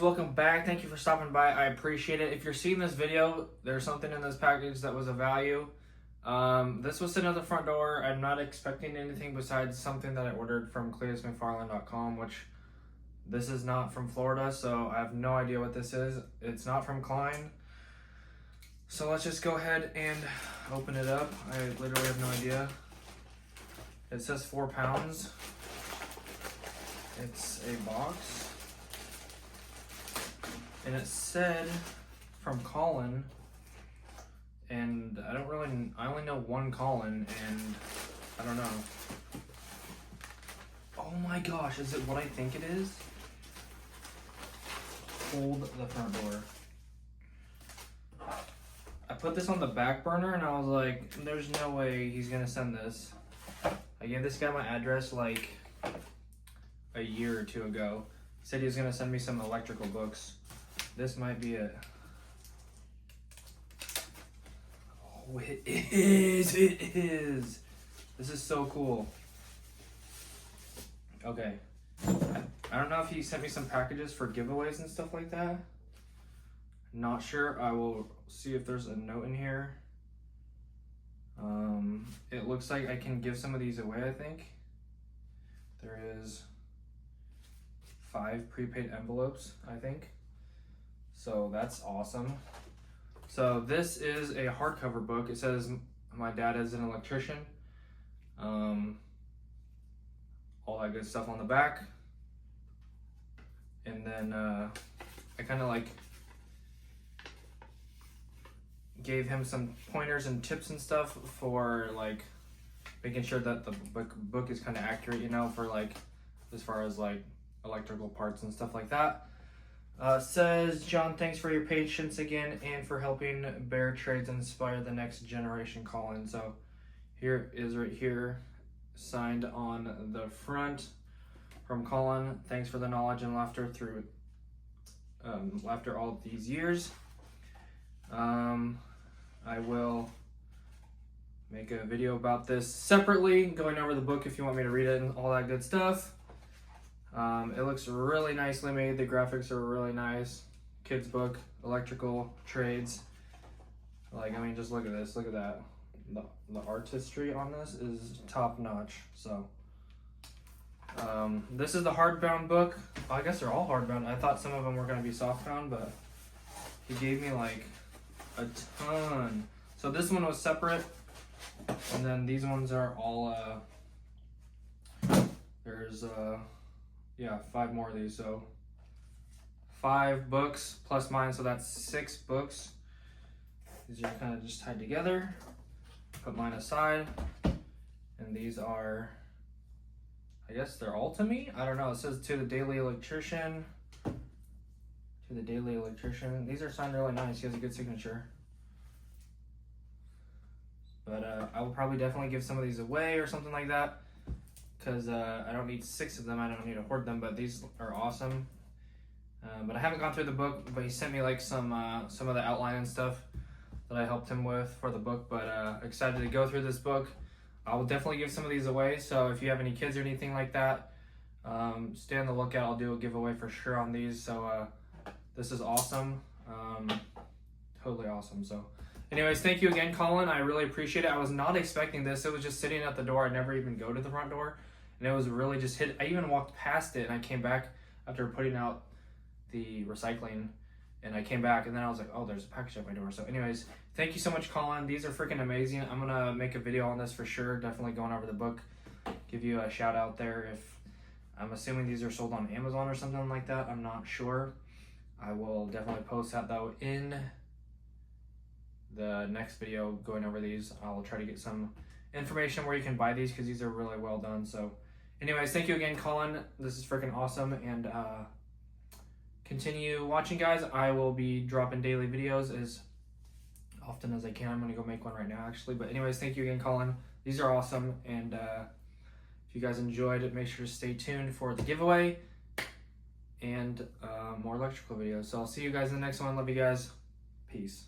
welcome back. Thank you for stopping by. I appreciate it. If you're seeing this video, there's something in this package that was of value. This was sent at the front door. I'm not expecting anything besides something that I ordered from CletusMcFarland.com, which this is not from Florida, so I have no idea what this is. It's not from Klein. So let's just go ahead and open it up. I literally have no idea. It says 4 pounds. It's a box. And it said from Colin, and I only know one Colin, and I don't know. Oh my gosh, is it what I think it is? Hold the front door. I put this on the back burner and I was like, there's no way he's gonna send this. I gave this guy my address like a year or two ago. He said he was gonna send me some electrical books. This might be it. Oh, it is. It is. This is so cool. Okay. I don't know if he sent me some packages for giveaways and stuff like that. Not sure. I will see if there's a note in here. It looks like I can give some of these away, I think. There is 5 prepaid envelopes, I think. So that's awesome. So this is a hardcover book. It says my dad is an electrician. All that good stuff on the back. And then I kind of like gave him some pointers and tips and stuff for like making sure that the book is kind of accurate, you know, for like as far as like electrical parts and stuff like that. Says, John, thanks for your patience again and for helping Bear Trades inspire the next generation, Colin. So here is right here, signed on the front from Colin. Thanks for the knowledge and laughter through laughter all these years. I will make a video about this separately, going over the book if you want me to read it and all that good stuff. It looks really nicely made. The graphics are really nice. Kids book, electrical trades. Like, I mean, just look at this. Look at that. The artistry on this is top notch. So, this is the hardbound book. I guess they're all hardbound. I thought some of them were going to be softbound, but he gave me like a ton. So this one was separate, and then these ones are all there's yeah, 5 more of these. So 5 books plus mine, so that's 6 books. These are kind of just tied together. Put mine aside, and these are, I guess they're all to me. I don't know. It says to the Daily Electrician. To the Daily Electrician. These are signed really nice. He has a good signature. But I will probably definitely give some of these away or something like that, because I don't need 6 of them. I don't need to hoard them, but these are awesome. But I haven't gone through the book, but he sent me like some of the outline and stuff that I helped him with for the book. But excited to go through this book. I will definitely give some of these away. So if you have any kids or anything like that, stay on the lookout. I'll do a giveaway for sure on these. So this is awesome. Totally awesome. So anyways, thank you again, Colin. I really appreciate it. I was not expecting this. It was just sitting at the door. I never even go to the front door. And it was really just hit. I even walked past it and I came back after putting out the recycling, and I came back and then I was like, oh, there's a package at my door. So anyways, thank you so much, Colin. These are freaking amazing. I'm going to make a video on this for sure. Definitely going over the book. Give you a shout out there. If I'm assuming these are sold on Amazon or something like that. I'm not sure. I will definitely post that though in the next video going over these. I'll try to get some information where you can buy these because these are really well done. So anyways, thank you again, Colin. This is freaking awesome, and continue watching, guys. I will be dropping daily videos as often as I can. I'm gonna go make one right now actually, but anyways, thank you again, Colin. These are awesome, and if you guys enjoyed it, make sure to stay tuned for the giveaway and more electrical videos. So I'll see you guys in the next one. Love you guys. Peace.